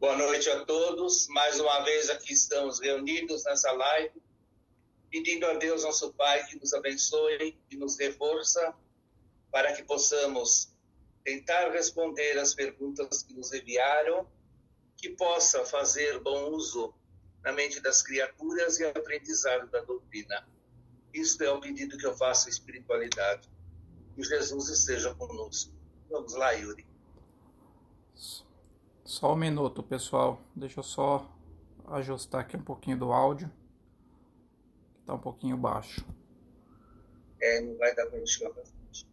Boa noite a todos. Mais uma vez aqui estamos reunidos nessa live, pedindo a Deus, nosso Pai, que nos abençoe, que nos dê força para que possamos tentar responder as perguntas que nos enviaram, que possa fazer bom uso na mente das criaturas e aprendizado da doutrina. Isto é o pedido que eu faço à espiritualidade. Que Jesus esteja conosco. Vamos lá, Yuri. Só um minuto, pessoal. Deixa eu só ajustar aqui um pouquinho do áudio. Está um pouquinho baixo. Não vai dar para gente lá para frente.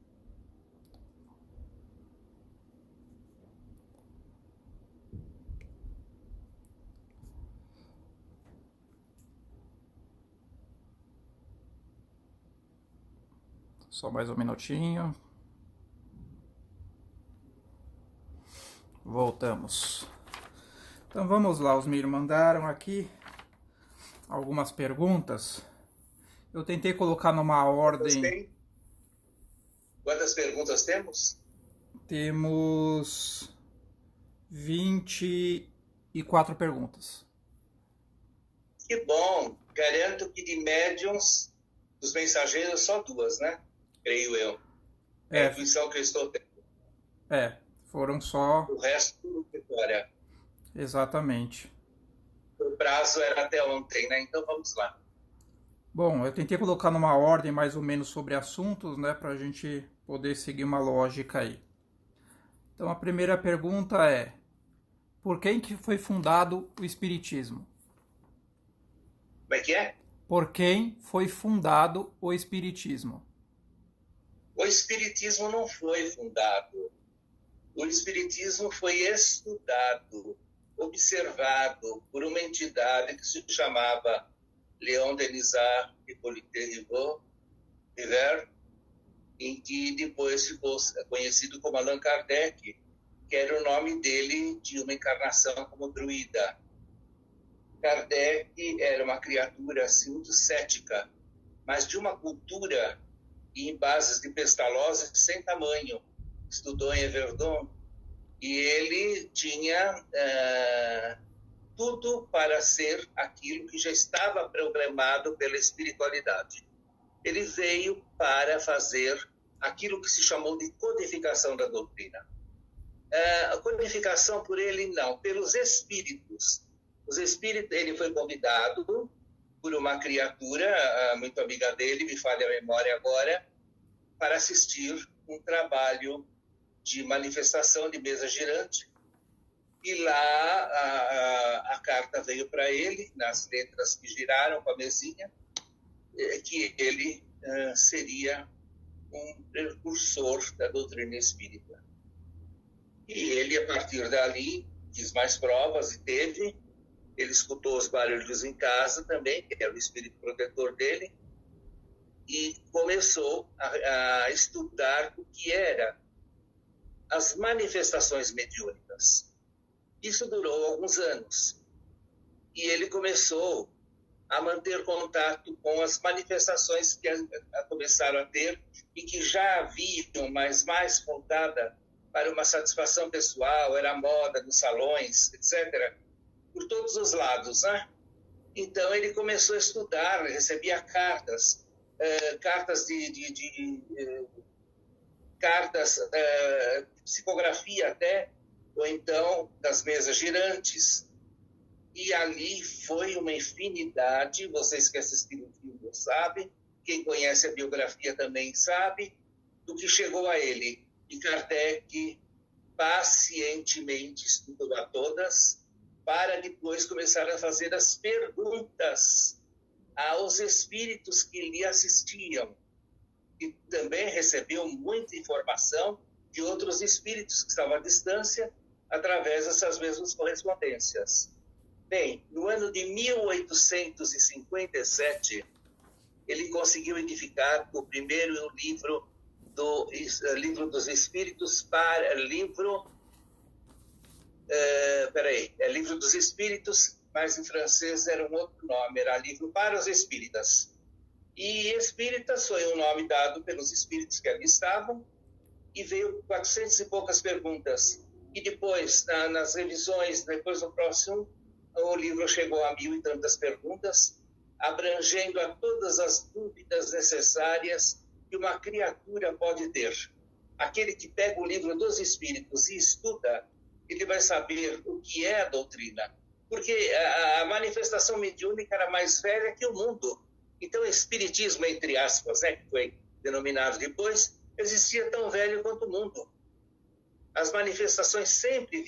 Só mais um minutinho. Voltamos. Então vamos lá, os me mandaram aqui algumas perguntas. Eu tentei colocar numa ordem. Quantas perguntas temos? Temos 24 perguntas. Que bom! Garanto que de médiums, dos mensageiros, só 2, né? Creio eu. É a intuição que eu estou tendo. Foram só... O resto, tudo vitória. Exatamente. O prazo era até ontem, né? Então vamos lá. Bom, eu tentei colocar numa ordem mais ou menos sobre assuntos, né? Para a gente poder seguir uma lógica aí. Então a primeira pergunta é: por quem que foi fundado o Espiritismo? Como é que é? Por quem foi fundado o Espiritismo? O Espiritismo não foi fundado. O Espiritismo foi estudado, observado por uma entidade que se chamava Léon Denisard Hippolyte River, em que depois ficou conhecido como Allan Kardec, que era o nome dele de uma encarnação como druida. Kardec era uma criatura assim, muito cética, mas de uma cultura e em bases de Pestalozzi sem tamanho. Estudou em Everdon e ele tinha tudo para ser aquilo que já estava programado pela espiritualidade. Ele veio para fazer aquilo que se chamou de codificação da doutrina. A codificação por ele não, pelos espíritos. Os espíritos, ele foi convidado por uma criatura muito amiga dele, me falha a memória agora, para assistir um trabalho de manifestação de mesa girante. E lá a carta veio para ele, nas letras que giraram com a mesinha, que ele seria um precursor da doutrina espírita. E ele, a partir dali, quis mais provas e teve. Ele escutou os barulhos em casa também, que era o espírito protetor dele, e começou a estudar o que era as manifestações mediúnicas. Isso durou alguns anos. E ele começou a manter contato com as manifestações que começaram a ter e que já haviam, mas mais voltada para uma satisfação pessoal, era moda nos salões, etc., por todos os lados, né? Então ele começou a estudar, recebia cartas, psicografia até, ou então das mesas girantes. E ali foi uma infinidade, vocês que assistiram o filme sabem, quem conhece a biografia também sabe, do que chegou a ele. E Kardec pacientemente estudou a todas, para depois começar a fazer as perguntas aos espíritos que lhe assistiam. E também recebeu muita informação de outros espíritos que estavam à distância, através dessas mesmas correspondências. Bem, no ano de 1857, ele conseguiu edificar o primeiro livro dos Espíritos livro dos Espíritos, mas em francês era um outro nome, era Livro para os Espíritas. E Espíritas foi um nome dado pelos espíritos que ali estavam, e veio 400 e poucas perguntas. E depois, nas revisões, depois do próximo, o livro chegou a 1000 e tantas perguntas, abrangendo a todas as dúvidas necessárias que uma criatura pode ter. Aquele que pega o livro dos Espíritos e estuda, ele vai saber o que é a doutrina. Porque a manifestação mediúnica era mais velha que o mundo. Então, o Espiritismo, entre aspas, que foi denominado depois, existia tão velho quanto o mundo. As manifestações sempre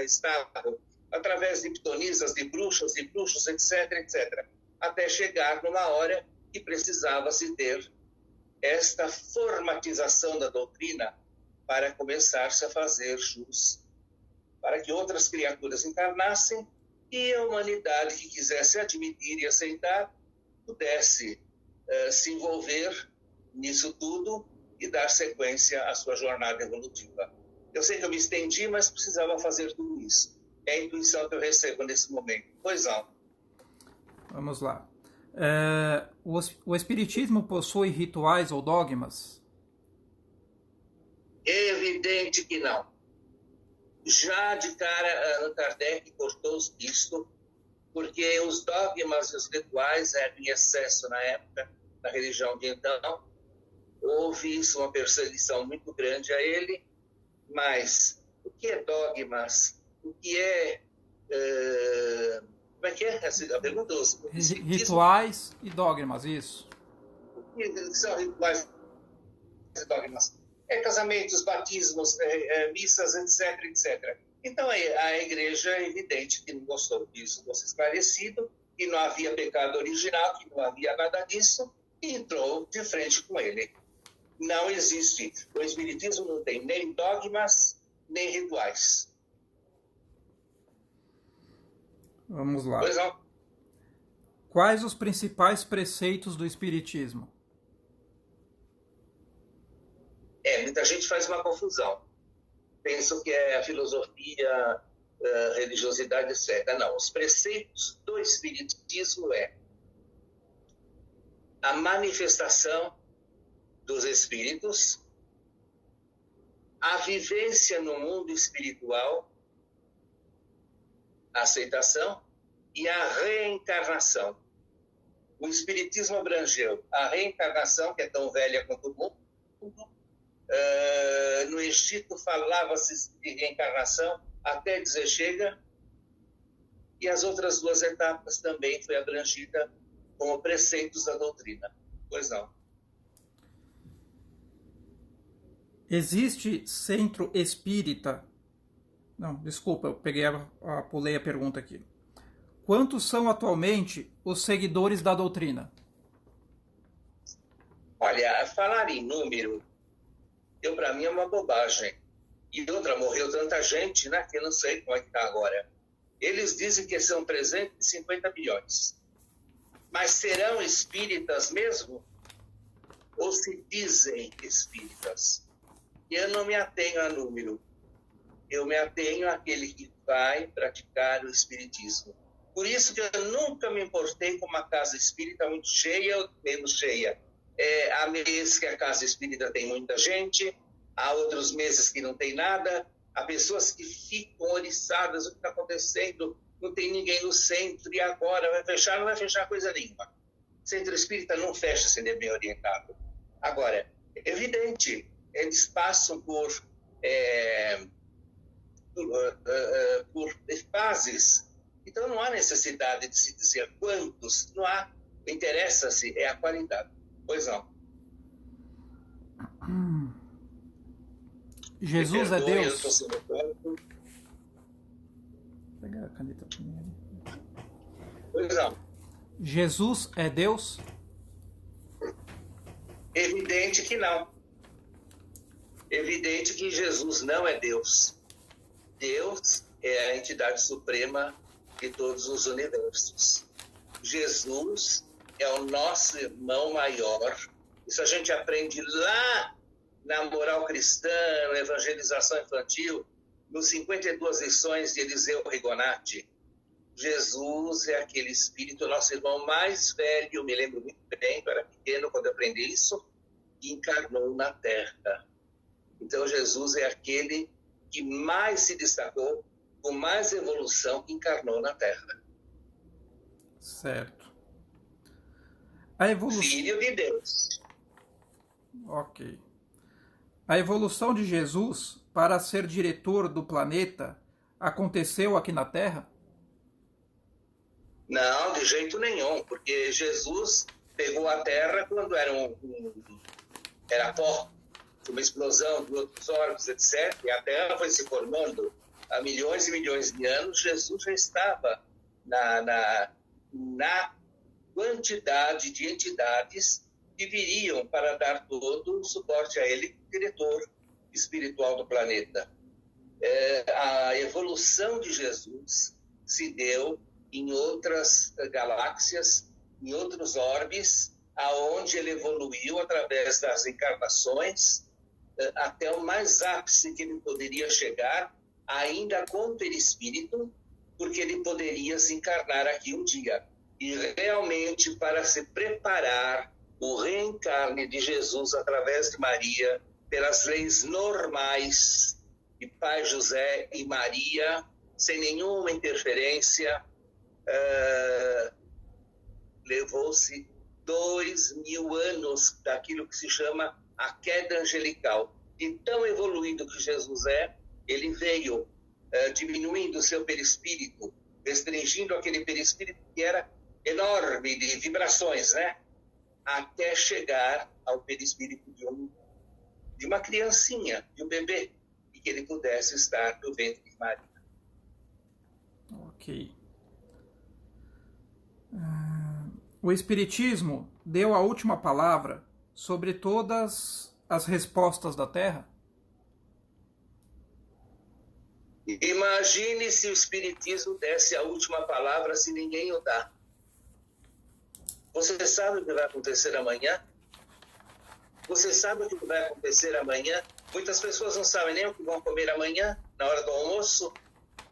estavam através de pitonisas, de bruxos, etc., etc., até chegar numa hora que precisava-se ter esta formatização da doutrina para começar-se a fazer jus, para que outras criaturas encarnassem e a humanidade que quisesse admitir e aceitar pudesse se envolver nisso tudo e dar sequência à sua jornada evolutiva. Eu sei que eu me estendi, mas precisava fazer tudo isso. É a intuição que eu recebo nesse momento. Pois não. Vamos lá. O Espiritismo possui rituais ou dogmas? Evidente que não. Já de cara, Allan Kardec cortou isto, porque os dogmas e os rituais eram em excesso na época, na religião de então. Houve isso, uma perseguição muito grande a ele, mas o que é dogmas? O que é... como é que é a pergunta? Rituais e dogmas, isso. O que são rituais e dogmas? Casamentos, batismos, missas, etc., etc. Então, a igreja é evidente que não gostou disso, fosse esclarecido, que não havia pecado original, que não havia nada disso, e entrou de frente com ele. Não existe. O Espiritismo não tem nem dogmas, nem rituais. Vamos lá. Pois não. Quais os principais preceitos do Espiritismo? Muita gente faz uma confusão. Pensam que é a filosofia, a religiosidade, etc. Não, os preceitos do Espiritismo é a manifestação dos espíritos, a vivência no mundo espiritual, a aceitação e a reencarnação. O Espiritismo abrangeu a reencarnação, que é tão velha quanto o mundo. No Egito falava-se de reencarnação até dizer chega, e as outras duas etapas também foi abrangida como preceitos da doutrina. Pois não. Existe centro espírita? Não, desculpa, eu pulei a pergunta aqui. Quantos são atualmente os seguidores da doutrina? Olha, falar em número, para mim é uma bobagem. E outra, morreu tanta gente, né, que eu não sei como é que está agora. Eles dizem que são 350 milhões. Mas serão espíritas mesmo? Ou se dizem espíritas? Eu não me atenho a número. Eu me atenho àquele que vai praticar o espiritismo. Por isso que eu nunca me importei com uma casa espírita muito cheia ou menos cheia. Há meses que a casa espírita tem muita gente, há outros meses que não tem nada, há pessoas que ficam oriçadas, o que está acontecendo, não tem ninguém no centro, e agora vai fechar? Não vai fechar coisa nenhuma. Centro espírita não fecha sem ser bem orientado. Agora, é evidente, eles passam por fases, então não há necessidade de se dizer quantos, não há, interessa-se é a qualidade. Pois não. Jesus é Deus? Eu estou Vou pegar a caneta primeiro. Pois não. Jesus é Deus? Evidente que não. Evidente que Jesus não é Deus. Deus é a entidade suprema de todos os universos. Jesus é o nosso irmão maior. Isso a gente aprende lá na moral cristã, na evangelização infantil, nos 52 lições de Eliseu Rigonati. Jesus é aquele espírito, nosso irmão mais velho, eu me lembro muito bem, eu era pequeno quando aprendi isso, que encarnou na Terra. Então Jesus é aquele que mais se destacou, com mais evolução, encarnou na Terra. Certo. A evolução... Filho de Deus. Ok. A evolução de Jesus para ser diretor do planeta aconteceu aqui na Terra? Não, de jeito nenhum, porque Jesus pegou a Terra quando era pó, uma explosão de outros órgãos, etc. E a Terra foi se formando há milhões e milhões de anos. Jesus já estava na quantidade de entidades que viriam para dar todo o suporte a ele, diretor espiritual do planeta. A evolução de Jesus se deu em outras galáxias, em outros orbes, aonde ele evoluiu através das encarnações, até o mais ápice que ele poderia chegar, ainda com perispírito, porque ele poderia se encarnar aqui um dia. E realmente, para se preparar o reencarne de Jesus através de Maria, pelas leis normais de Pai José e Maria, sem nenhuma interferência, levou-se 2000 anos daquilo que se chama a queda angelical. E tão evoluído que Jesus é, ele veio diminuindo o seu perispírito, restringindo aquele perispírito que era enorme de vibrações, né? Até chegar ao perispírito de uma criancinha, de um bebê, e que ele pudesse estar no ventre de Maria. Ok. O Espiritismo deu a última palavra sobre todas as respostas da Terra? Imagine se o Espiritismo desse a última palavra se ninguém o dá. Você sabe o que vai acontecer amanhã? Você sabe o que vai acontecer amanhã? Muitas pessoas não sabem nem o que vão comer amanhã, na hora do almoço.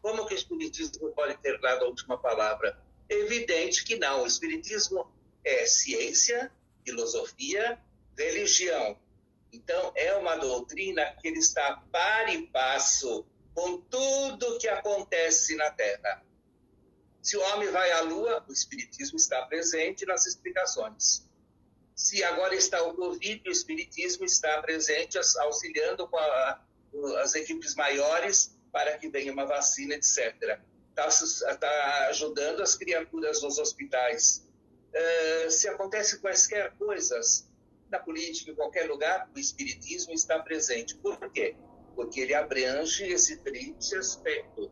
Como que o Espiritismo pode ter dado a última palavra? Evidente que não. O Espiritismo é ciência, filosofia, religião. Então, é uma doutrina que ele está par e passo com tudo que acontece na Terra. Se o homem vai à Lua, o Espiritismo está presente nas explicações. Se agora está o Covid, o Espiritismo está presente, auxiliando com as equipes maiores para que venha uma vacina, etc. Está ajudando as criaturas nos hospitais. Se acontece quaisquer coisas na política, em qualquer lugar, o Espiritismo está presente. Por quê? Porque ele abrange esse tríplice aspecto.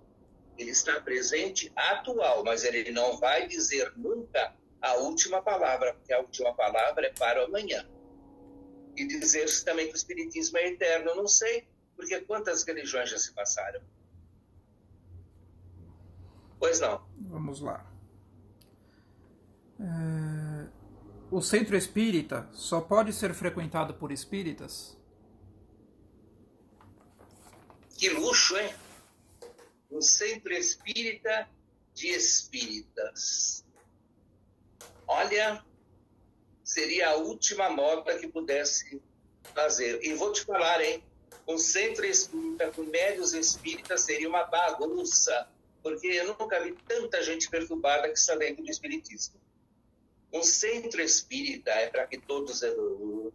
Ele está presente atual, mas ele não vai dizer nunca a última palavra, porque a última palavra é para o amanhã. E dizer-se também que o Espiritismo é eterno, eu não sei, porque quantas religiões já se passaram? Pois não. Vamos lá. O centro espírita só pode ser frequentado por espíritas? Que luxo, hein? Um centro espírita de espíritas. Olha, seria a última moda que pudesse fazer. E vou te falar, hein? Um centro espírita com médios espíritas seria uma bagunça, porque eu nunca vi tanta gente perturbada que está dentro do espiritismo. Um centro espírita é para que todos evoluam,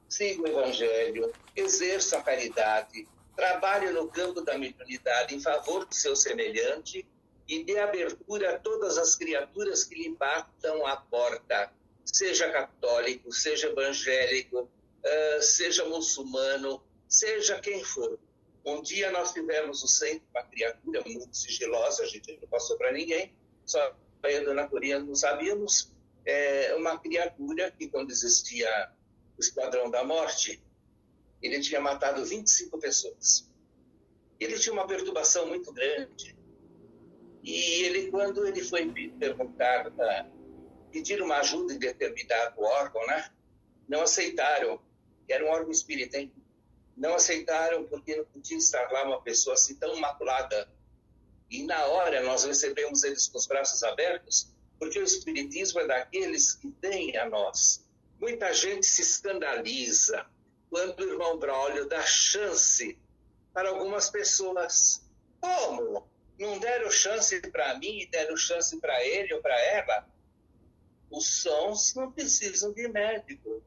sigam o evangelho, exerçam a caridade, trabalhem no campo da mediunidade em favor do seu semelhante e dê abertura a todas as criaturas que lhe batam a porta, seja católico, seja evangélico, seja muçulmano, seja quem for. Um dia nós tivemos o centro, uma criatura muito sigilosa, a gente não passou para ninguém, só eu e a dona Corinha não sabíamos, uma criatura que quando existia o Esquadrão da Morte, ele tinha matado 25 pessoas. Ele tinha uma perturbação muito grande. E ele, quando ele foi perguntar, pedir uma ajuda em determinado órgão, né? Não aceitaram. Era um órgão espírita, hein? Não aceitaram porque não podia estar lá uma pessoa assim tão maculada. E na hora nós recebemos eles com os braços abertos, porque o espiritismo é daqueles que têm a nós. Muita gente se escandaliza quando o irmão Braulio dá chance para algumas pessoas. Como? Não deram chance para mim e deram chance para ele ou para ela? Os sons não precisam de médico.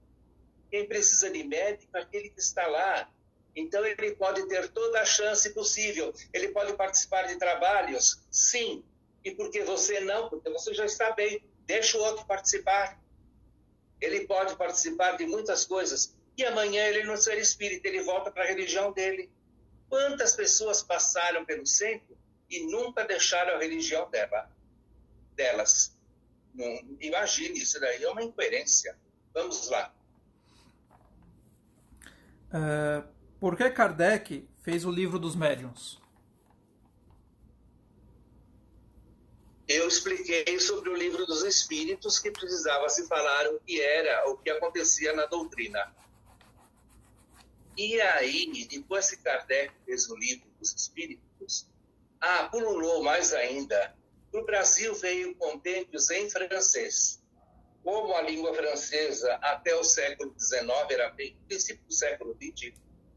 Quem precisa de médico é aquele que está lá. Então ele pode ter toda a chance possível. Ele pode participar de trabalhos? Sim. E por que você não? Porque você já está bem. Deixa o outro participar. Ele pode participar de muitas coisas. E amanhã ele não ser espírita, ele volta para a religião dele. Quantas pessoas passaram pelo centro e nunca deixaram a religião delas? Imagine, isso daí é uma incoerência. Vamos lá. Por que Kardec fez o Livro dos Médiuns? Eu expliquei sobre o Livro dos Espíritos, que precisava se falar o que era, o que acontecia na doutrina. E aí, depois que Kardec fez o Livro dos Espíritos, pululou mais ainda. Para o Brasil veio compêndios em francês. Como a língua francesa até o século XIX, era bem princípio do século XX,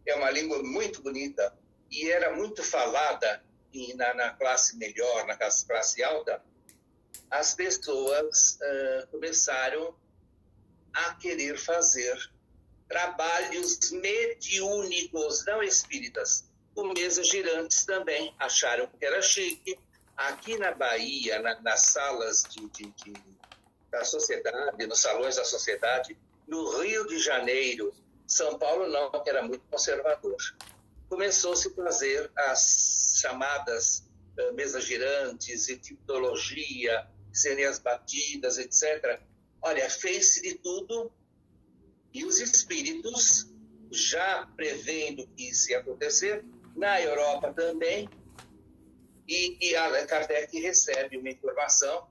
é uma língua muito bonita e era muito falada na classe melhor, na classe alta, as pessoas começaram a querer fazer trabalhos mediúnicos, não espíritas. Os mesas girantes também acharam que era chique. Aqui na Bahia, nas salas da sociedade, nos salões da sociedade, no Rio de Janeiro, São Paulo não, que era muito conservador. Começou-se a fazer as chamadas mesas girantes, egiptologia, sereias batidas, etc. Olha, fez-se de tudo e os espíritos, já prevendo que isso ia acontecer, na Europa também, e Allan Kardec recebe uma informação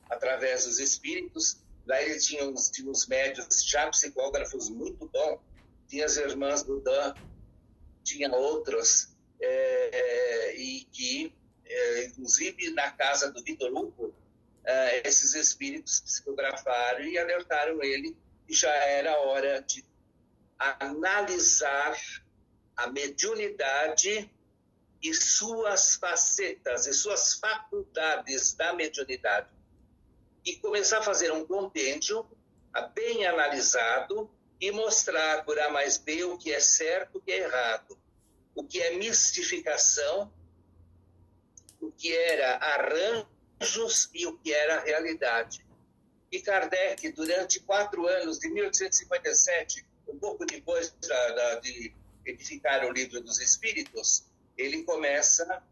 através dos espíritos. Lá ele tinha uns médios, já psicógrafos muito bons, tinha as irmãs Budan, tinha outros, e que, inclusive na casa do Vitor Hugo, esses espíritos psicografaram e alertaram ele que já era hora de analisar a mediunidade e suas facetas e suas faculdades da mediunidade e começar a fazer um compêndio bem analisado e mostrar por A mais B o que é certo, o que é errado, o que é mistificação, o que era arranjos e o que era realidade. E Kardec, durante 4 anos, de 1857, um pouco depois de edificar o Livro dos Espíritos, ele começa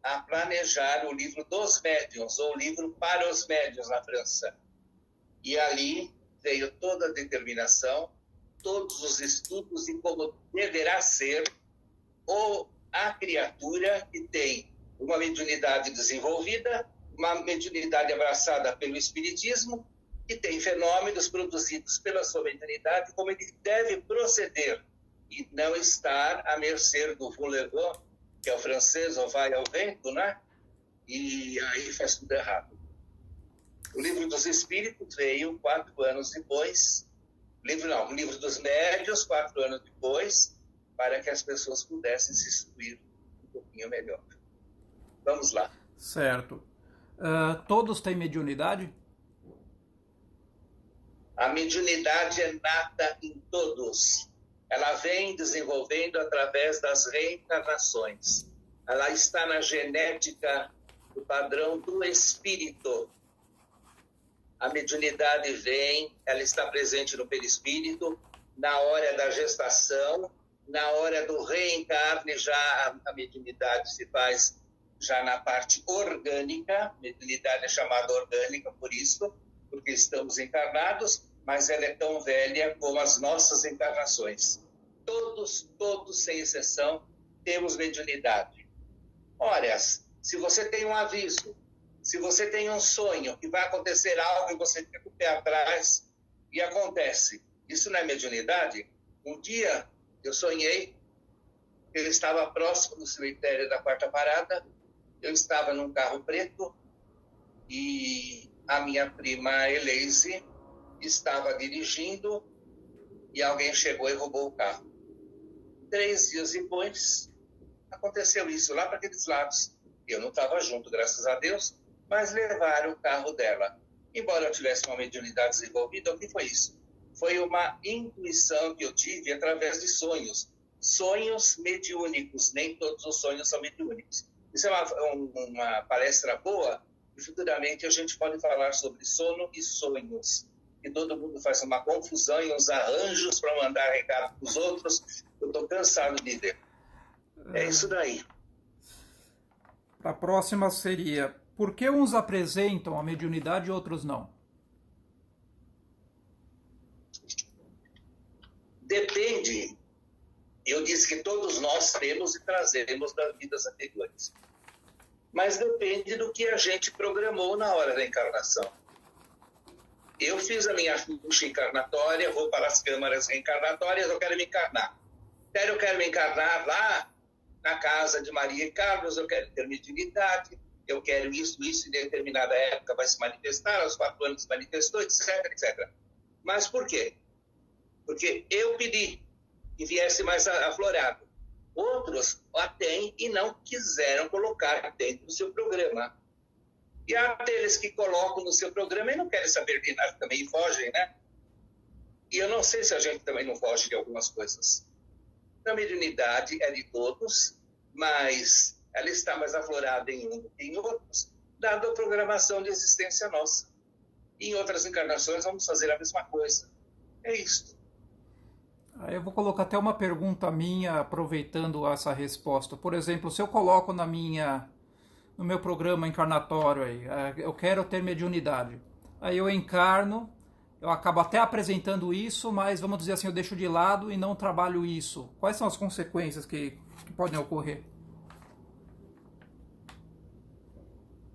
a planejar o Livro dos Médiuns, ou o Livro para os Médiuns na França. E ali veio toda a determinação, todos os estudos de como deverá ser a criatura que tem uma mediunidade desenvolvida, uma mediunidade abraçada pelo espiritismo, que tem fenômenos produzidos pela sua mediunidade, como ele deve proceder e não estar à mercê do voulez-vous, que é o francês, ou vai ao vento, né? E aí faz tudo errado. O Livro dos Espíritos veio 4 anos depois, o Livro dos Médiuns, 4 anos depois, para que as pessoas pudessem se instruir um pouquinho melhor. Vamos lá. Certo. Todos têm mediunidade? A mediunidade é nata em todos. Ela vem desenvolvendo através das reencarnações. Ela está na genética do padrão do espírito. A mediunidade vem, ela está presente no perispírito, na hora da gestação, na hora do reencarne, já a mediunidade se faz já na parte orgânica. A mediunidade é chamada orgânica por isso, porque estamos encarnados, mas ela é tão velha como as nossas encarnações. Todos, sem exceção, temos mediunidade. Olha, se você tem um aviso, se você tem um sonho que vai acontecer algo e você fica com o pé atrás e acontece, isso não é mediunidade? Um dia eu sonhei, eu estava próximo do cemitério da Quarta Parada, eu estava num carro preto e a minha prima Eleise estava dirigindo e alguém chegou e roubou o carro. 3 dias depois, aconteceu isso lá para aqueles lados. Eu não estava junto, graças a Deus, mas levaram o carro dela. Embora eu tivesse uma mediunidade desenvolvida, o que foi isso? Foi uma intuição que eu tive através de sonhos. Sonhos mediúnicos, nem todos os sonhos são mediúnicos. Isso é uma palestra boa, e futuramente a gente pode falar sobre sono e sonhos. E todo mundo faz uma confusão e uns arranjos para mandar recado para os outros. Eu estou cansado de ver. É isso daí. A próxima seria: por que uns apresentam a mediunidade e outros não? Depende. Eu disse que todos nós temos e trazemos das vidas anteriores. Mas depende do que a gente programou na hora da encarnação. Eu fiz a minha ficha encarnatória, vou para as câmaras reencarnatórias, eu quero me encarnar. Eu quero me encarnar lá na casa de Maria e Carlos, eu quero ter mediunidade, eu quero isso, em determinada época vai se manifestar, aos 4 anos se manifestou, etc, etc. Mas por quê? Porque eu pedi que viesse mais aflorado. Outros a têm e não quiseram colocar dentro do seu programa. E há aqueles que colocam no seu programa e não querem saber de nada também e fogem, né? E eu não sei se a gente também não foge de algumas coisas. A mediunidade é de todos, mas ela está mais aflorada em um que em outros, dado a programação de existência nossa. E em outras encarnações vamos fazer a mesma coisa. É isso. Eu vou colocar até uma pergunta minha, aproveitando essa resposta. Por exemplo, se eu coloco no meu programa encarnatório aí, eu quero ter mediunidade. Aí eu encarno, eu acabo até apresentando isso, mas vamos dizer assim, eu deixo de lado e não trabalho isso. Quais são as consequências que podem ocorrer?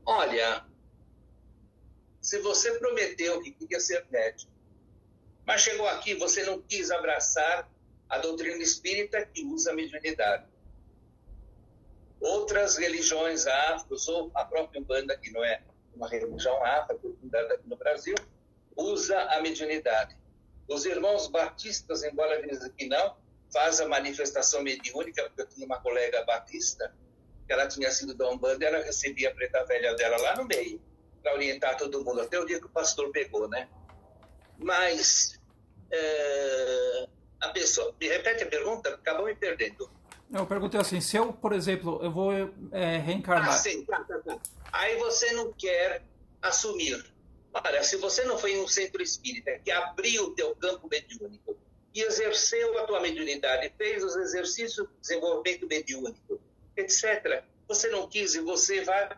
Olha, se você prometeu que queria ser médico, mas chegou aqui, você não quis abraçar a doutrina espírita que usa a mediunidade. Outras religiões afros, ou a própria Umbanda, que não é uma religião afro, fundada aqui no Brasil, usa a mediunidade. Os irmãos batistas, embora dizem que não, fazem a manifestação mediúnica, porque eu tinha uma colega batista, que ela tinha sido da Umbanda, e ela recebia a preta velha dela lá no meio, para orientar todo mundo, até o dia que o pastor pegou, né? Mas a pessoa... Me repete a pergunta? Acabou me perdendo. Eu perguntei assim, se eu, por exemplo, eu vou reencarnar... Sim, tá. Aí você não quer assumir. Olha, se você não foi em um centro espírita que abriu o teu campo mediúnico e exerceu a tua mediunidade, fez os exercícios de desenvolvimento mediúnico, etc., você não quis e você vai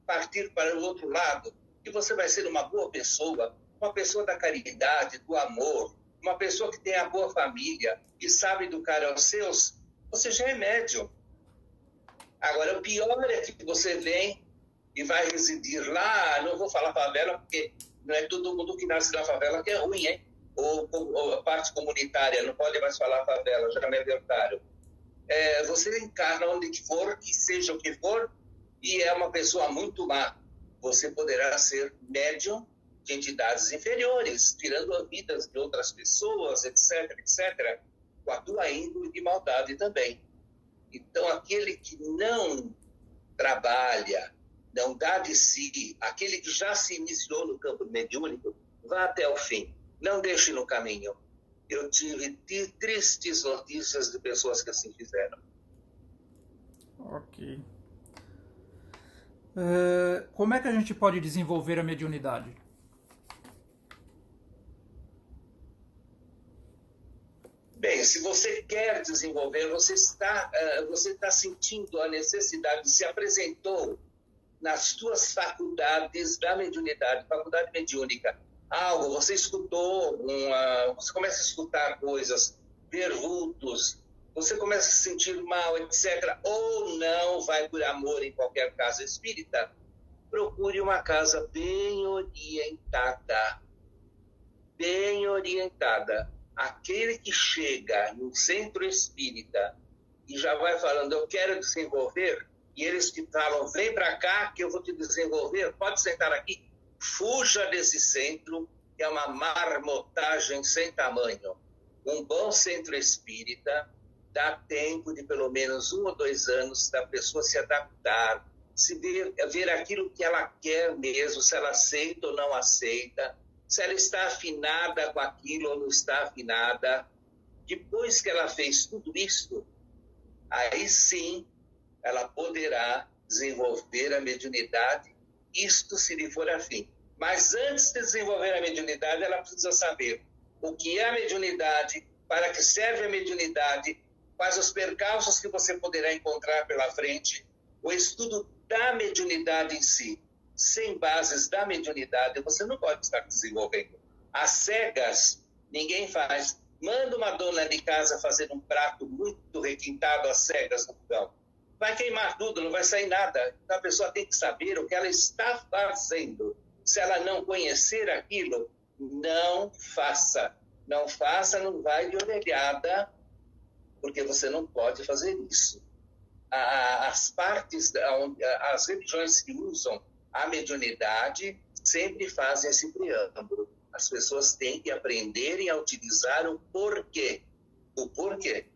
partir para o outro lado, e você vai ser uma boa pessoa, uma pessoa da caridade, do amor, uma pessoa que tem a boa família e sabe educar aos seus, você já é médium. Agora, o pior é que você vem e vai residir lá, não vou falar favela, porque não é todo mundo que nasce na favela que é ruim, hein? Ou a parte comunitária, não pode mais falar favela, já me alertaram. Você encarna onde for, e seja o que for, e é uma pessoa muito má. Você poderá ser médium de entidades inferiores, tirando as vidas de outras pessoas, etc., etc., com a tua índole de maldade também. Então, aquele que não trabalha, não dá de si, aquele que já se iniciou no campo mediúnico, vá até o fim. Não deixe no caminho. Eu tive tristes notícias de pessoas que assim fizeram. Ok. Como é que a gente pode desenvolver a mediunidade? Bem, se você quer desenvolver, você está sentindo a necessidade, se apresentou nas suas faculdades da mediunidade, faculdade mediúnica, algo, você escutou, você começa a escutar coisas, ver vultos, você começa a se sentir mal, etc., ou não vai por amor em qualquer casa espírita, procure uma casa bem orientada. Bem orientada. Aquele que chega no centro espírita e já vai falando, eu quero desenvolver, e eles te falam, vem para cá que eu vou te desenvolver, pode sentar aqui, fuja desse centro, que é uma marmotagem sem tamanho. Um bom centro espírita dá tempo de pelo menos 1 ou 2 anos da pessoa se adaptar, se ver aquilo que ela quer mesmo, se ela aceita ou não aceita, se ela está afinada com aquilo ou não está afinada. Depois que ela fez tudo isso, aí sim ela poderá desenvolver a mediunidade, isto se lhe for afim. Mas antes de desenvolver a mediunidade, ela precisa saber o que é a mediunidade, para que serve a mediunidade, quais os percalços que você poderá encontrar pela frente, o estudo da mediunidade em si. Sem bases da mediunidade, você não pode estar desenvolvendo. Às cegas, ninguém faz. Manda uma dona de casa fazer um prato muito requintado às cegas no fogão. Vai queimar tudo, não vai sair nada. Então a pessoa tem que saber o que ela está fazendo. Se ela não conhecer aquilo, não faça. Não faça, não vai de orelhada, porque você não pode fazer isso. As religiões que usam a mediunidade sempre fazem esse preâmbulo. As pessoas têm que aprenderem a utilizar o porquê. O porquê.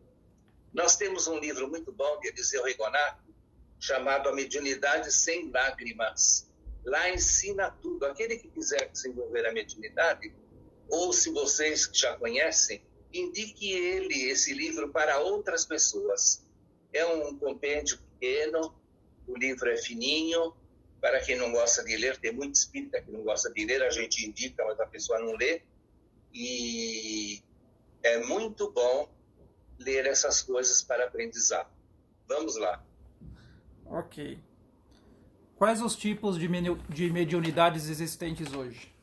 Nós temos um livro muito bom de Eliseu Rigonato, chamado A Mediunidade Sem Lágrimas. Lá ensina tudo. Aquele que quiser desenvolver a mediunidade, ou se vocês que já conhecem, indique esse livro para outras pessoas. É um compêndio pequeno, o livro é fininho. Para quem não gosta de ler, tem muito espírita que não gosta de ler, a gente indica, mas a pessoa não lê. E é muito bom ler essas coisas para aprendizado. Vamos lá. Ok. Quais os tipos de mediunidades existentes hoje?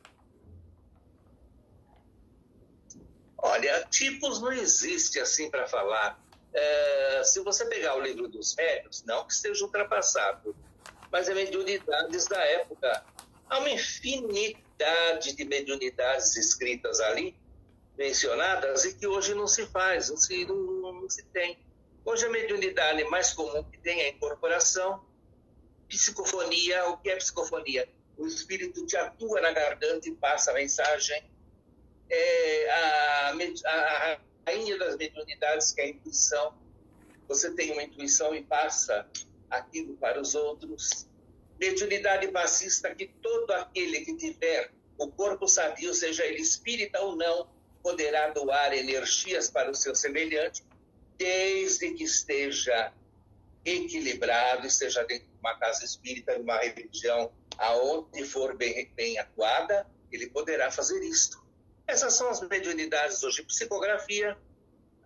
Olha, tipos não existe assim para falar. Se você pegar o livro dos velhos, não que esteja ultrapassado, mas é mediunidades da época. Há uma infinidade de mediunidades escritas ali, mencionadas, e que hoje não se faz, não se tem. Hoje a mediunidade mais comum que tem é a incorporação, psicofonia. O que é psicofonia? O espírito te atua na garganta e passa a mensagem. A rainha das mediunidades, que é a intuição. Você tem uma intuição e passa aquilo para os outros. Mediunidade passista, que todo aquele que tiver o corpo sadio, seja ele espírita ou não, poderá doar energias para o seu semelhante, desde que esteja equilibrado, esteja dentro de uma casa espírita, de uma religião, aonde for bem atuada, ele poderá fazer isto. Essas são as mediunidades hoje. Psicografia.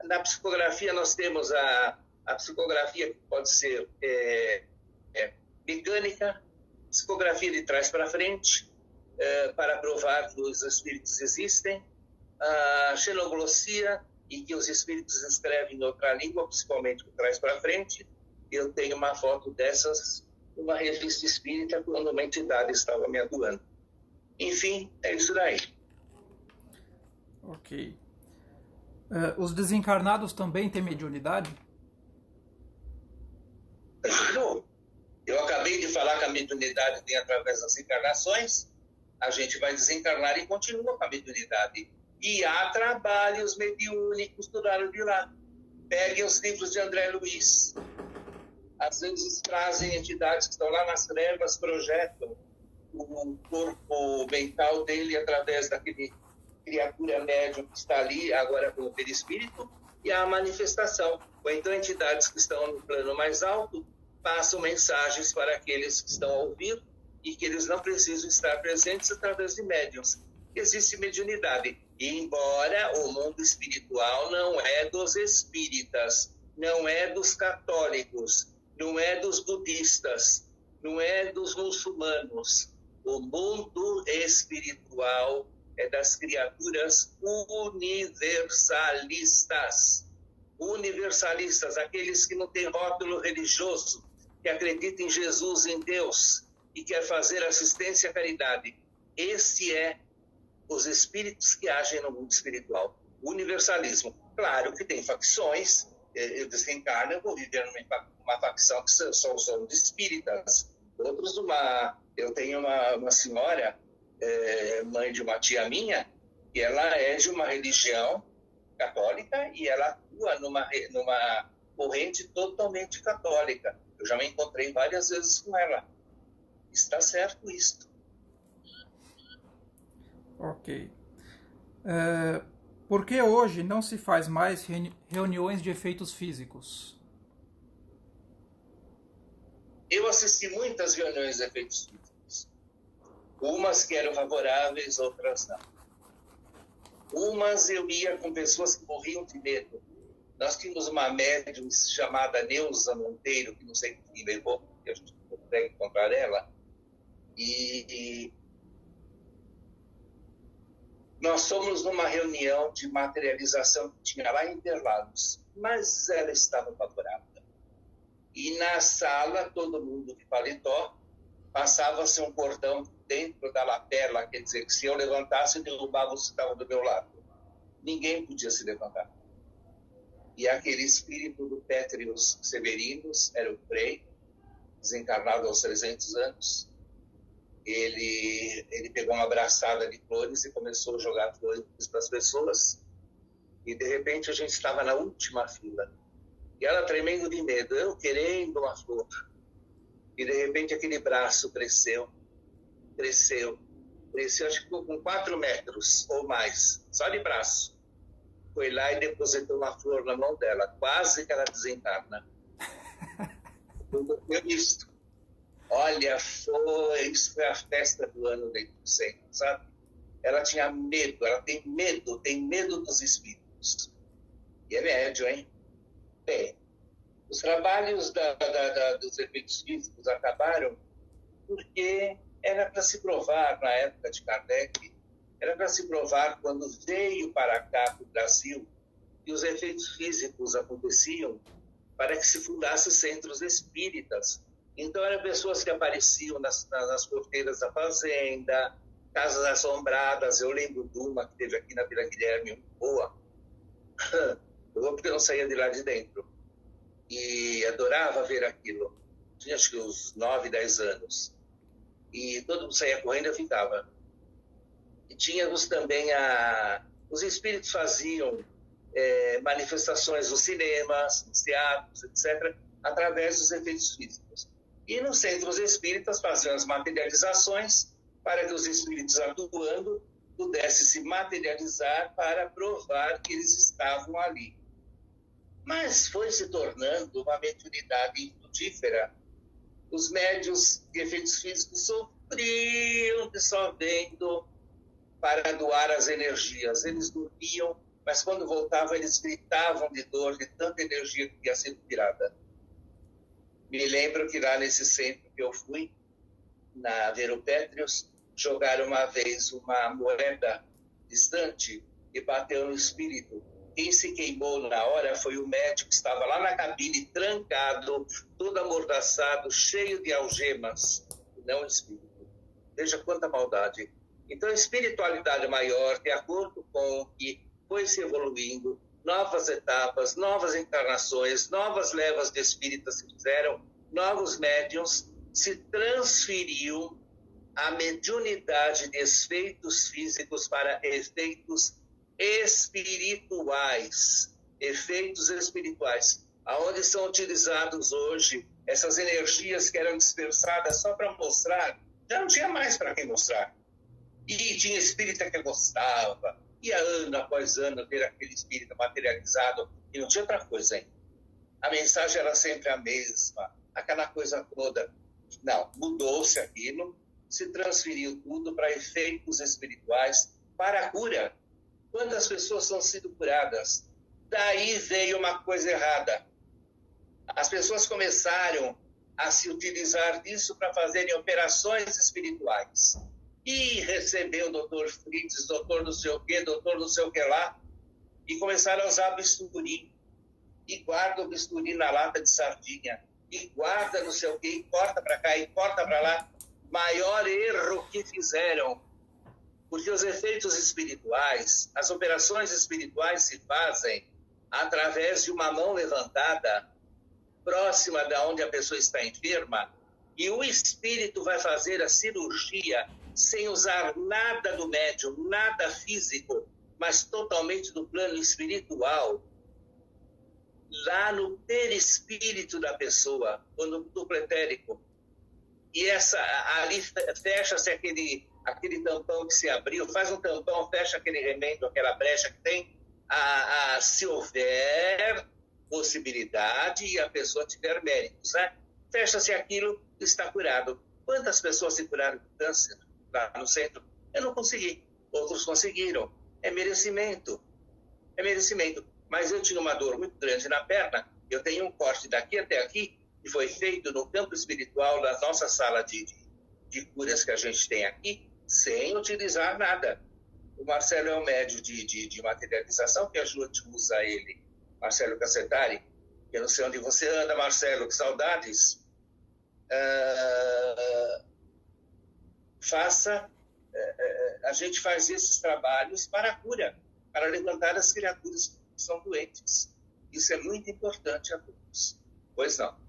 Na psicografia nós temos a psicografia que pode ser mecânica, psicografia de trás para frente, para provar que os espíritos existem, a xenoglossia, em que os espíritos escrevem em outra língua, principalmente de trás para frente. Eu tenho uma foto dessas numa revista espírita, quando uma entidade estava me atuando. Enfim, é isso daí. Ok. Os desencarnados também têm mediunidade? Eu acabei de falar que a mediunidade tem através das encarnações. A gente vai desencarnar e continua com a mediunidade. E há trabalhos mediúnicos do lado de lá. Peguem os livros de André Luiz. Às vezes trazem entidades que estão lá nas trevas, projetam o corpo mental dele através daquele criatura médium que está ali, agora como perispírito, e a manifestação. Ou então entidades que estão no plano mais alto passam mensagens para aqueles que estão a ouvir e que eles não precisam estar presentes através de médiums. Existe mediunidade. E embora o mundo espiritual não é dos espíritas, não é dos católicos, não é dos budistas, não é dos muçulmanos. O mundo espiritual é das criaturas universalistas. Universalistas, aqueles que não têm rótulo religioso, que acreditam em Jesus, em Deus, e quer fazer assistência à caridade. Esse é os espíritos que agem no mundo espiritual. O universalismo. Claro que tem facções. Eu desencarno, eu vou viver numa facção que são de espíritas. Outros eu tenho uma senhora, mãe de uma tia minha, que ela é de uma religião católica e ela atua numa corrente totalmente católica. Eu já me encontrei várias vezes com ela. Está certo isso. Ok. Por que hoje não se faz mais reuniões de efeitos físicos? Eu assisti muitas reuniões de efeitos físicos. Umas que eram favoráveis, outras não. Umas eu ia com pessoas que morriam de medo. Nós tínhamos uma médium chamada Neuza Monteiro, que não sei quem levou, porque a gente não consegue encontrar ela. E nós fomos numa reunião de materialização que tinha lá em Interlagos, mas ela estava favorável. E na sala, todo mundo de paletó, passava-se um cordão dentro da lapela, quer dizer, que se eu levantasse, derrubava os que estavam do meu lado. Ninguém podia se levantar. E aquele espírito do Pétrios Severinos, era o Frei, desencarnado aos 300 anos. Ele pegou uma braçada de flores e começou a jogar flores para as pessoas. E, de repente, a gente estava na última fila. E ela tremendo de medo, eu querendo uma flor. E, de repente, aquele braço cresceu, acho que ficou com 4 metros ou mais, só de braço. Foi lá e depositou uma flor na mão dela, quase que ela desencarna. Eu visto. Olha, isso foi a festa do ano dentro do centro, sabe? Ela tinha medo, ela tem medo dos espíritos. E é médio, hein? Bem, os trabalhos dos efeitos físicos acabaram porque era para se provar, na época de Kardec, era para se provar quando veio para cá, para o Brasil, que os efeitos físicos aconteciam para que se fundassem centros espíritas. Então, eram pessoas que apareciam nas porteiras da fazenda, casas assombradas. Eu lembro de uma que teve aqui na Vila Guilherme, boa, porque eu não saía de lá de dentro. E adorava ver aquilo. Tinha acho que uns 9, 10 anos. E todo mundo saía correndo e eu ficava. E tínhamos também os espíritos faziam manifestações nos cinemas, nos teatros, etc., através dos efeitos físicos. E nos centros espíritas faziam as materializações para que os espíritos atuando pudessem se materializar para provar que eles estavam ali. Mas foi se tornando uma mediunidade infrutífera. Os médiuns de efeitos físicos sofriam de só vendo para doar as energias. Eles dormiam, mas quando voltavam eles gritavam de dor, de tanta energia que tinha sido tirada. Me lembro que lá nesse centro que eu fui, na Vero Pétrios, jogaram uma vez uma moeda distante e bateu no espírito. Quem se queimou na hora foi o médico que estava lá na cabine, trancado, todo amordaçado, cheio de algemas, e não o espírito. Veja quanta maldade. Então, a espiritualidade maior, de acordo com o que foi se evoluindo, novas etapas, novas encarnações, novas levas de espíritas se fizeram, novos médiuns, se transferiu a mediunidade de efeitos físicos para efeitos espirituais, aonde são utilizados hoje essas energias que eram dispersadas só para mostrar, já não tinha mais para quem mostrar. E tinha espírita que gostava, ia ano após ano ver aquele espírito materializado, e não tinha outra coisa, hein? A mensagem era sempre a mesma, aquela coisa toda. Não, mudou-se aquilo, se transferiu tudo para efeitos espirituais, para a cura. Quantas pessoas são sido curadas? Daí veio uma coisa errada. As pessoas começaram a se utilizar disso para fazerem operações espirituais. E recebeu o doutor Fritz, doutor não sei o quê, doutor não sei o que lá, e começaram a usar bisturi. E guarda o bisturi na lata de sardinha. E guarda não sei o quê, e corta para cá, e corta para lá. Maior erro que fizeram. Porque os efeitos espirituais, as operações espirituais se fazem através de uma mão levantada, próxima de onde a pessoa está enferma, e o espírito vai fazer a cirurgia sem usar nada do médium, nada físico, mas totalmente do plano espiritual, lá no perispírito da pessoa, ou no duplo etérico. E ali fecha-se aquele tampão que se abriu, faz um tampão, fecha aquele remendo, aquela brecha que tem, se houver possibilidade e a pessoa tiver méritos, né? Fecha-se aquilo e está curado. Quantas pessoas se curaram do câncer lá no centro? Eu não consegui. Outros conseguiram. É merecimento. É merecimento. Mas eu tinha uma dor muito grande na perna. Eu tenho um corte daqui até aqui que foi feito no campo espiritual da nossa sala de curas que a gente tem aqui, sem utilizar nada. O Marcelo é um médio de materialização, que a gente usa ele, Marcelo Cassetari. Eu não sei onde você anda, Marcelo, que saudades. A gente faz esses trabalhos para a cura, para levantar as criaturas que são doentes. Isso é muito importante a todos. Pois não.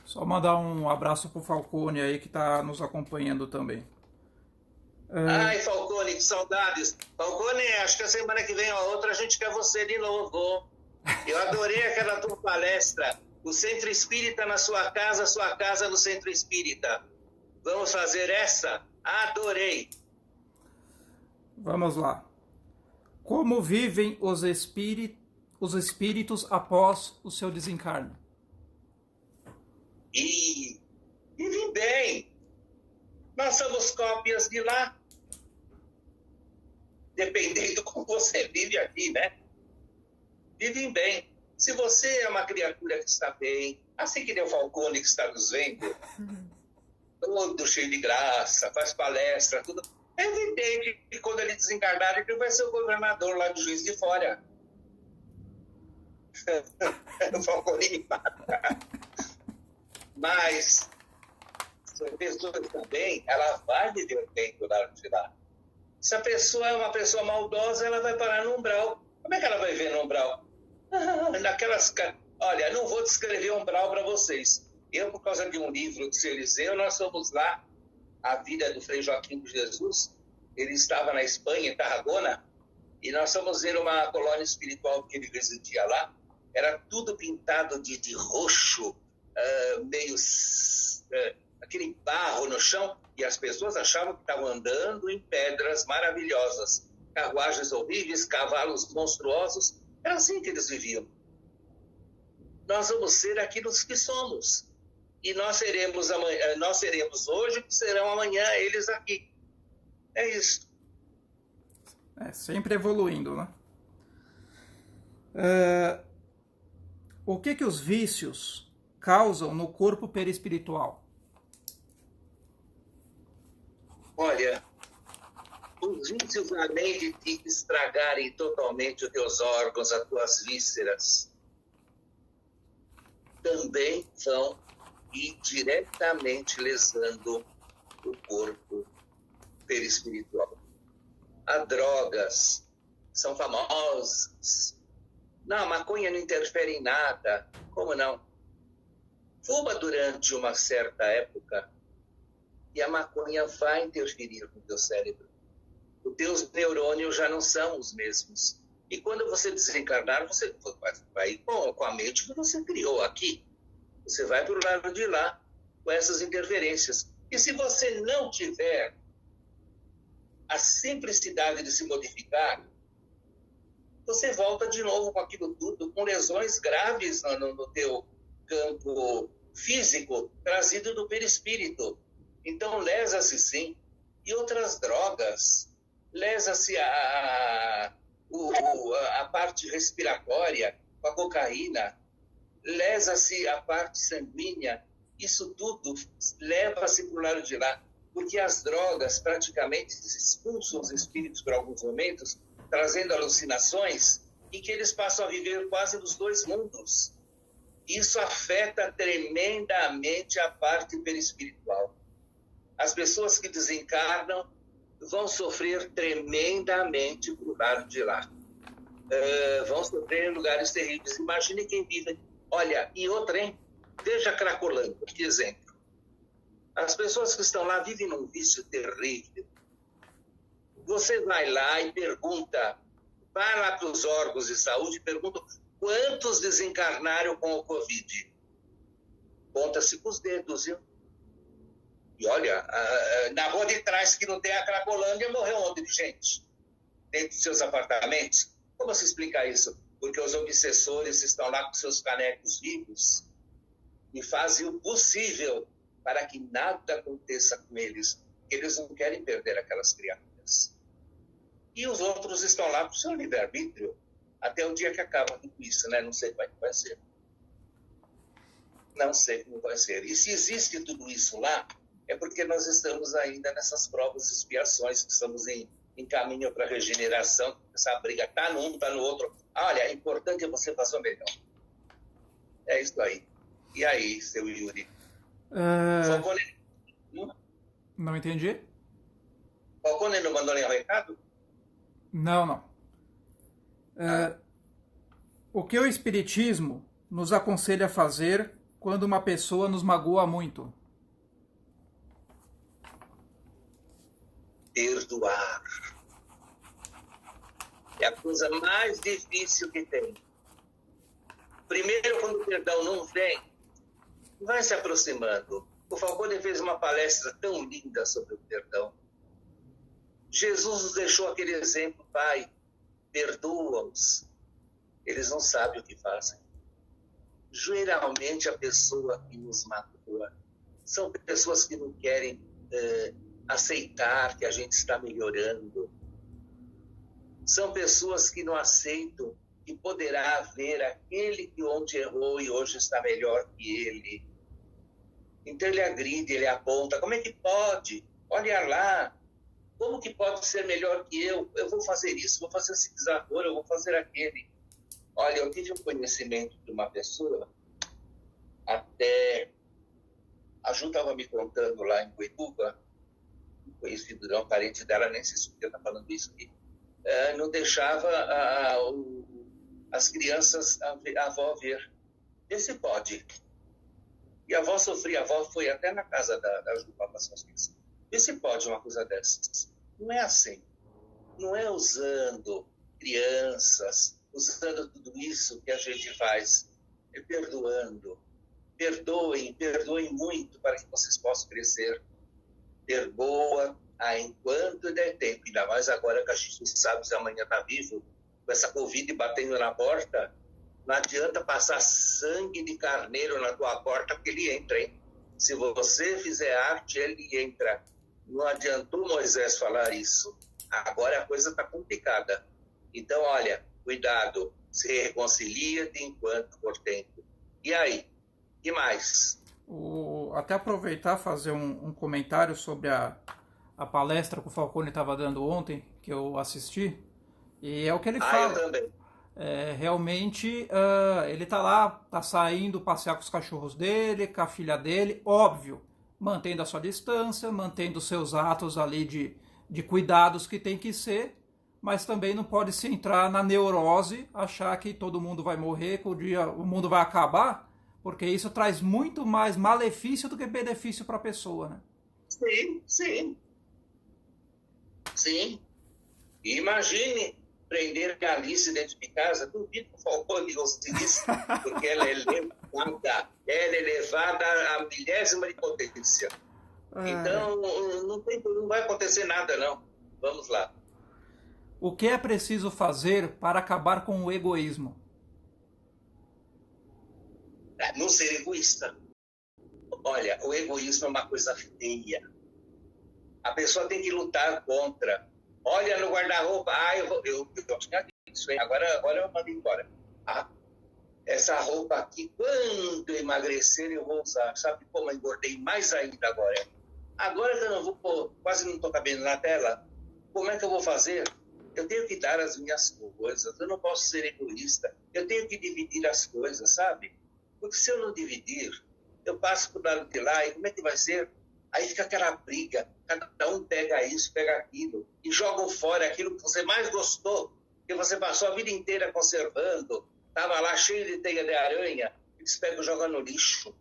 Só mandar um abraço pro Falcone aí que está nos acompanhando também. Ai, Falcone, que saudades. Falcone, acho que a semana que vem ou outra a gente quer você de novo. Eu adorei aquela tua palestra. O Centro Espírita na sua casa no Centro Espírita. Vamos fazer essa? Adorei. Vamos lá. Como vivem os espíritos após o seu desencarne? E vivem bem. Nós somos cópias de lá. Dependendo como você vive aqui, né? Vivem bem. Se você é uma criatura que está bem, assim que nem o Falcone que está nos vendo, todo cheio de graça, faz palestra, tudo. É evidente que quando ele desencarnar, ele vai ser o governador lá do Juiz de Fora. O Falcone me mata. Mas, se a pessoa está bem, ela vai viver bem do lado de lá. Se a pessoa é uma pessoa maldosa, ela vai parar no umbral. Como é que ela vai ver no umbral? Olha, não vou descrever umbral para vocês. Eu, por causa de um livro de Seu Eliseu, nós fomos lá, A Vida do Frei Joaquim de Jesus. Ele estava na Espanha, em Tarragona, e nós fomos ver uma colônia espiritual que ele residia lá. Era tudo pintado de roxo, meio aquele barro no chão, e as pessoas achavam que estavam andando em pedras maravilhosas, carruagens horríveis, cavalos monstruosos. Era assim que eles viviam. Nós vamos ser aquilo que somos, e nós seremos hoje, que serão amanhã eles aqui. É isso. É sempre evoluindo, né? O que os vícios causam no corpo perispiritual? Olha, os vícios, além de estragarem totalmente os teus órgãos, as tuas vísceras, também vão ir diretamente lesando o corpo perispiritual. As drogas são famosas. Não, a maconha não interfere em nada. Como não? Fuma durante uma certa época e a maconha vai interferir no teu cérebro. Os teus neurônios já não são os mesmos. E quando você desencarnar, você vai com a mente que você criou aqui. Você vai para o lado de lá com essas interferências. E se você não tiver a simplicidade de se modificar, você volta de novo com aquilo tudo, com lesões graves no teu campo físico, trazido do perispírito. Então, lesa-se sim. E outras drogas, lesa-se a parte respiratória, com a cocaína, lesa-se a parte sanguínea. Isso tudo leva-se para o lado de lá, porque as drogas praticamente expulsam os espíritos por alguns momentos, trazendo alucinações, em que eles passam a viver quase nos dois mundos. Isso afeta tremendamente a parte perispiritual. As pessoas que desencarnam vão sofrer tremendamente pro lado de lá. Vão sofrer em lugares terríveis. Imagine quem vive. Olha, e outra, hein? Veja Cracolândia, que exemplo. As pessoas que estão lá vivem num vício terrível. Você vai lá e pergunta, vai lá para os órgãos de saúde e pergunta quantos desencarnaram com o Covid. Conta-se com os dedos, viu? E olha, na rua de trás que não tem a Cracolândia, morreu um monte de gente dentro de seus apartamentos. Como se explica isso? Porque os obsessores estão lá com seus canecos vivos e fazem o possível para que nada aconteça com eles. Eles não querem perder aquelas criaturas. E os outros estão lá com o seu livre-arbítrio até o dia que acaba com isso, né? Não sei como é que vai ser. Não sei como vai ser. E se existe tudo isso lá, é porque nós estamos ainda nessas provas e expiações, que estamos em caminho para a regeneração. Essa briga está num, está no outro. Olha, é importante você fazer o melhor. É isso aí. E aí, seu Yuri? Falcone... Não entendi. Falcone não mandou nenhum recado? Não. O que o Espiritismo nos aconselha a fazer quando uma pessoa nos magoa muito? Perdoar. É a coisa mais difícil que tem. Primeiro, quando o perdão não vem, vai se aproximando. O Falcone fez uma palestra tão linda sobre o perdão. Jesus nos deixou aquele exemplo, Pai, perdoa-os. Eles não sabem o que fazem. Geralmente a pessoa que nos magoa são pessoas que não querem aceitar que a gente está melhorando. São pessoas que não aceitam que poderá haver aquele que ontem errou e hoje está melhor que ele. Então ele agride, ele aponta. Como é que pode? Olha lá. Como que pode ser melhor que eu? Eu vou fazer isso, vou fazer esse desaforo, eu vou fazer aquele. Olha, eu tive um conhecimento de uma pessoa, até a Ju estava me contando lá em Boituva, um conhecido, não, parente dela, nem sei se eu está falando isso aqui, não deixava as crianças, a avó ver. Esse pode. E a avó sofria, a avó foi até na casa da Ju para passar as crianças. Vê se pode uma coisa dessas. Não é assim. Não é usando crianças, usando tudo isso que a gente faz. É perdoando. Perdoem muito para que vocês possam crescer. Perdoa enquanto der tempo. Ainda mais agora que a gente não sabe se amanhã está vivo, com essa Covid batendo na porta. Não adianta passar sangue de carneiro na tua porta, porque ele entra, hein? Se você fizer arte, ele entra. Não adiantou Moisés falar isso. Agora a coisa está complicada. Então, olha, cuidado. Se reconcilia-te enquanto for tempo. E aí? Que mais? Até aproveitar e fazer um comentário sobre a palestra que o Falcone estava dando ontem, que eu assisti. E é o que ele fala. Eu também. Realmente, ele tá lá, tá saindo passear com os cachorros dele, com a filha dele, óbvio, mantendo a sua distância, mantendo seus atos ali de cuidados que tem que ser, mas também não pode se entrar na neurose, achar que todo mundo vai morrer, que o mundo vai acabar, porque isso traz muito mais malefício do que benefício para a pessoa, né? Sim. Imagine prender a Alice dentro de casa, duvido que o Falcone goste disso, porque ela é elevada à milésima de potência. Então, não vai acontecer nada, não. Vamos lá. O que é preciso fazer para acabar com o egoísmo? Não ser egoísta. Olha, o egoísmo é uma coisa feia. A pessoa tem que lutar contra. Olha no guarda-roupa, eu tinha isso, hein? Agora eu mando embora. Essa roupa aqui, quando eu emagrecer, eu vou usar. Sabe como eu engordei mais ainda agora? Agora que eu não vou pôr, quase não estou cabendo na tela, como é que eu vou fazer? Eu tenho que dar as minhas coisas, eu não posso ser egoísta, eu tenho que dividir as coisas, sabe? Porque se eu não dividir, eu passo por lado de lá e como é que vai ser? Aí fica aquela briga, cada um pega isso, pega aquilo, e jogam fora aquilo que você mais gostou, que você passou a vida inteira conservando, estava lá cheio de teia de aranha, eles pegam e jogam no lixo.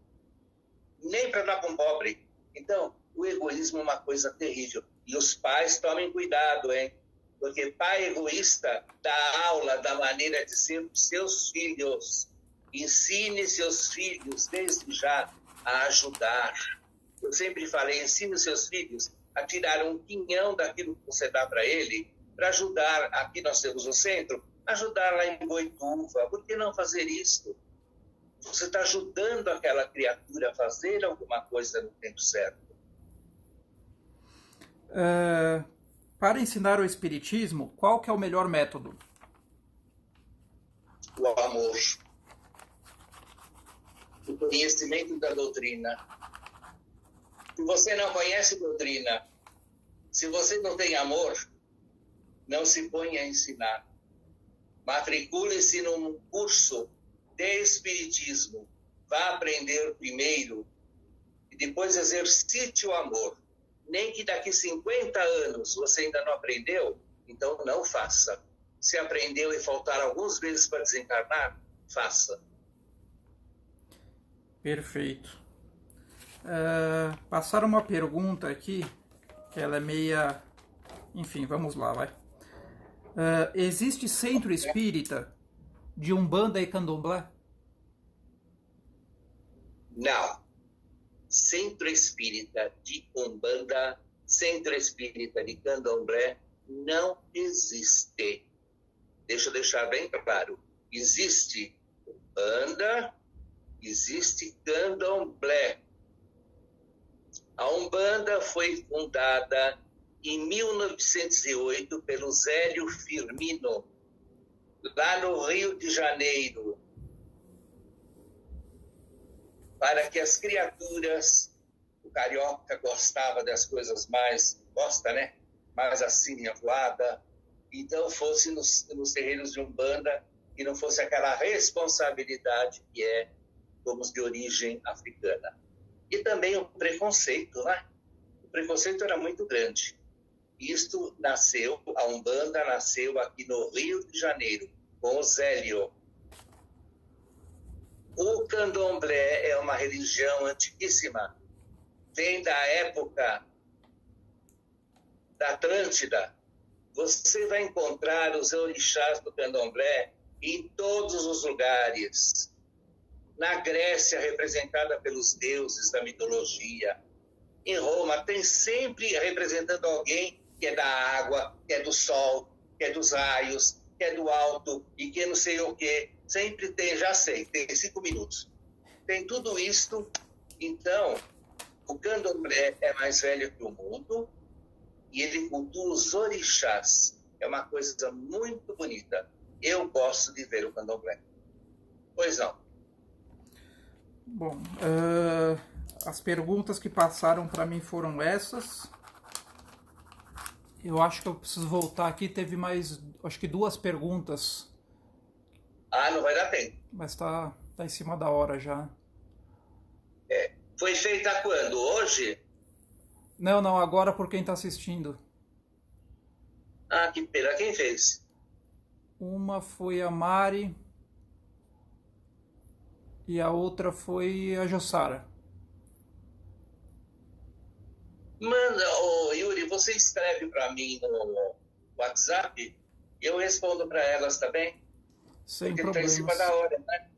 Nem para dar com pobre. Então, o egoísmo é uma coisa terrível. E os pais tomem cuidado, hein? Porque pai egoísta dá aula da maneira de ser para seus filhos. Ensine seus filhos, desde já, a ajudar. Eu sempre falei, ensine seus filhos a tirar um quinhão daquilo que você dá para ele, para ajudar, aqui nós temos o centro, ajudar lá em Boituva. Por que não fazer isso? Você está ajudando aquela criatura a fazer alguma coisa no tempo certo. Para ensinar o Espiritismo, qual que é o melhor método? O amor. O conhecimento da doutrina. Se você não conhece doutrina, se você não tem amor, não se ponha a ensinar. Matricule-se num curso de Espiritismo. Vá aprender primeiro e depois exercite o amor. Nem que daqui 50 anos você ainda não aprendeu, então não faça. Se aprendeu e faltar alguns meses para desencarnar, faça. Perfeito. Passaram uma pergunta aqui, que ela é meia... Enfim, vamos lá, vai. Existe centro espírita de Umbanda e Candomblé? Não. Centro espírita de Umbanda, centro espírita de Candomblé não existe. Deixa eu deixar bem claro. Existe Umbanda, existe Candomblé. A Umbanda foi fundada em 1908 pelo Zélio Firmino, lá no Rio de Janeiro, para que as criaturas, o carioca gostava das coisas mais, gosta, né? Mais assim, avoada, então fosse nos terreiros de Umbanda e não fosse aquela responsabilidade que é, como os de origem africana. E também o preconceito, né? O preconceito era muito grande. Isto nasceu, a Umbanda nasceu aqui no Rio de Janeiro, com o Zélio. O Candomblé é uma religião antiquíssima. Vem da época da Atlântida. Você vai encontrar os orixás do Candomblé em todos os lugares. Na Grécia, representada pelos deuses da mitologia. Em Roma, tem sempre representando alguém que é da água, que é do sol, que é dos raios, que é do alto e que é não sei o quê. Sempre tem, já sei, tem 5 minutos. Tem tudo isto. Então, o Candomblé é mais velho que o mundo e ele cultua os orixás. É uma coisa muito bonita. Eu gosto de ver o Candomblé. Pois não. Bom, as perguntas que passaram para mim foram essas. Eu acho que eu preciso voltar aqui. Teve mais, acho que 2 perguntas. Ah, não vai dar tempo. Mas tá em cima da hora já. Foi feita quando? Hoje? Não, agora por quem tá assistindo. Ah, que pena. Quem fez? Uma foi a Mari e a outra foi a Jossara. Manda, Yuri, você escreve para mim no WhatsApp e eu respondo para elas também. Sem porque problemas. está em cima da hora, né?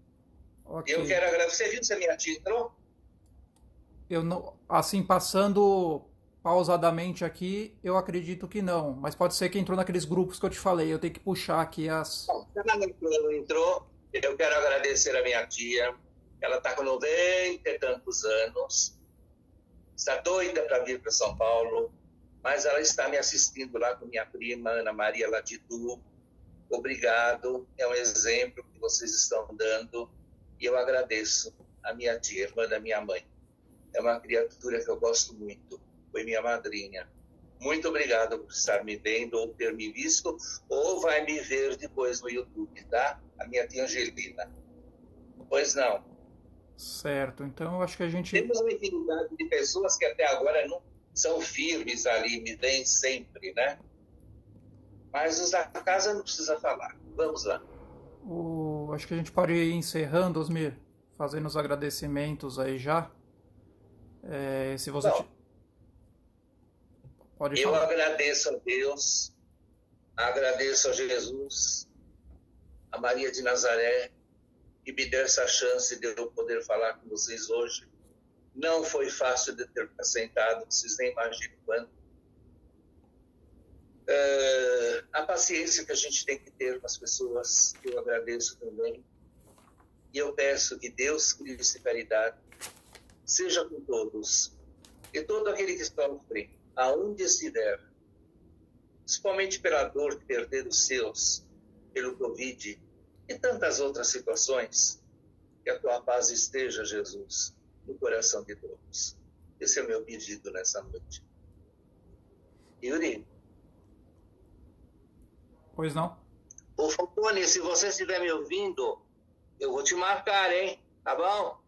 Okay. Eu quero agradecer. Você viu se a minha tia entrou? Eu não, assim, passando pausadamente aqui, eu acredito que não. Mas pode ser que entrou naqueles grupos que eu te falei. Eu tenho que puxar aqui as... Bom, se ela não entrou, eu quero agradecer a minha tia. Ela está com 90 e tantos anos. Está doida para vir para São Paulo. Mas ela está me assistindo lá com minha prima, Ana Maria Latitu. Obrigado. É um exemplo que vocês estão dando. E eu agradeço a minha tia, irmã da minha mãe. É uma criatura que eu gosto muito. Foi minha madrinha. Muito obrigado por estar me vendo ou ter me visto, ou vai me ver depois no YouTube, tá? A minha tia Angelina. Pois não. Certo, então eu acho que a gente... Temos uma infinidade de pessoas que até agora não são firmes ali, me veem sempre, né? Mas os da casa não precisa falar. Vamos lá. Acho que a gente pode ir encerrando, Osmir, fazendo os agradecimentos aí já. Se você... Não. Pode Eu falar. agradeço a Deus, agradeço a Jesus, a Maria de Nazaré, que me deu essa chance de eu poder falar com vocês hoje. Não foi fácil de ter sentado, vocês nem imaginam quanto. A paciência que a gente tem que ter com as pessoas, eu agradeço também. E eu peço que Deus, Cristo e caridade, seja com todos. E todo aquele que sofre, aonde estiver, principalmente pela dor de perder os seus, pelo Covid e tantas outras situações, que a tua paz esteja, Jesus, no coração de todos. Esse é o meu pedido nessa noite. Yuri? Pois não? Ô, Falcone, se você estiver me ouvindo, eu vou te marcar, hein? Tá bom?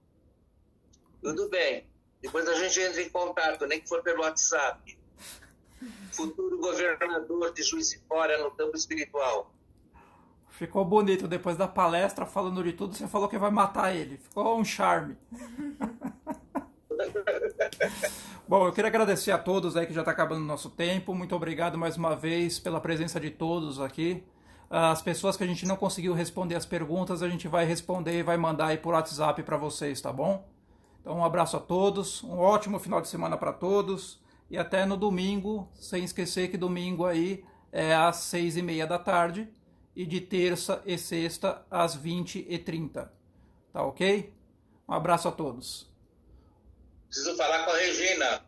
Tudo bem. Depois a gente entra em contato, nem que for pelo WhatsApp. Futuro governador de Juiz de Fora no campo espiritual. Ficou bonito depois da palestra, falando de tudo, você falou que vai matar ele. Ficou um charme. Bom, eu queria agradecer a todos aí que já está acabando o nosso tempo. Muito obrigado mais uma vez pela presença de todos aqui. As pessoas que a gente não conseguiu responder as perguntas, a gente vai responder e vai mandar aí por WhatsApp para vocês, tá bom? Então um abraço a todos, um ótimo final de semana para todos e até no domingo, sem esquecer que domingo aí é às 6:30 da tarde e de terça e sexta às 20h30. Tá ok? Um abraço a todos. Preciso falar com a Regina.